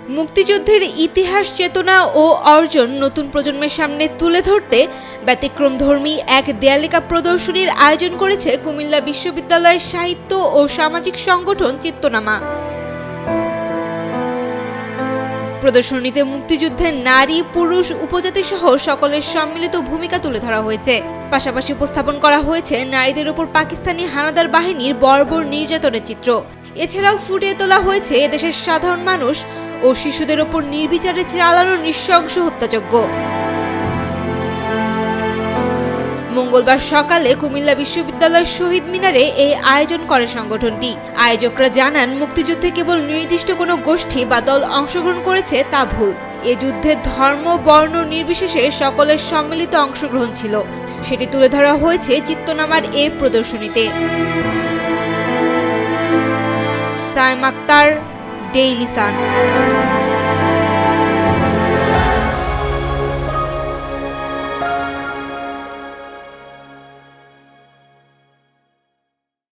মুক্তিযুদ্ধের ইতিহাস, চেতনা ও অর্জন নতুন প্রজন্মের সামনে তুলে ধরতে ব্যতিক্রমধর্মী এক দেয়ালিকা প্রদর্শনীর আয়োজন করেছে কুমিল্লা বিশ্ববিদ্যালয়ের সাহিত্য ও সামাজিক সংগঠন চিত্তনামা। প্রদর্শনীতে মুক্তিযুদ্ধের নারী, পুরুষ, উপজাতি সহ সকলের সম্মিলিত ভূমিকা তুলে ধরা হয়েছে। পাশাপাশি উপস্থাপন করা হয়েছে নারীদের উপর পাকিস্তানি হানাদার বাহিনীর বর্বর নির্যাতনের চিত্র। এছাড়াও ফুটিয়ে তোলা হয়েছে এদেশের সাধারণ মানুষ ও শিশুদের ওপর নির্বিচারে চালানো নৃশংস হত্যাযজ্ঞ। মঙ্গলবার সকালে কুমিল্লা বিশ্ববিদ্যালয়ের শহীদ মিনারে এই আয়োজন করে সংগঠনটি। আয়োজকরা জানান, মুক্তিযুদ্ধে কেবল নির্দিষ্ট কোনো গোষ্ঠী বা দল অংশগ্রহণ করেছে তা ভুল। এ যুদ্ধে ধর্ম, বর্ণ নির্বিশেষে সকলের সম্মিলিত অংশগ্রহণ ছিল। সেটি তুলে ধরা হয়েছে চিত্তনামার এই প্রদর্শনীতে। Sayem Akter, Daily Sun.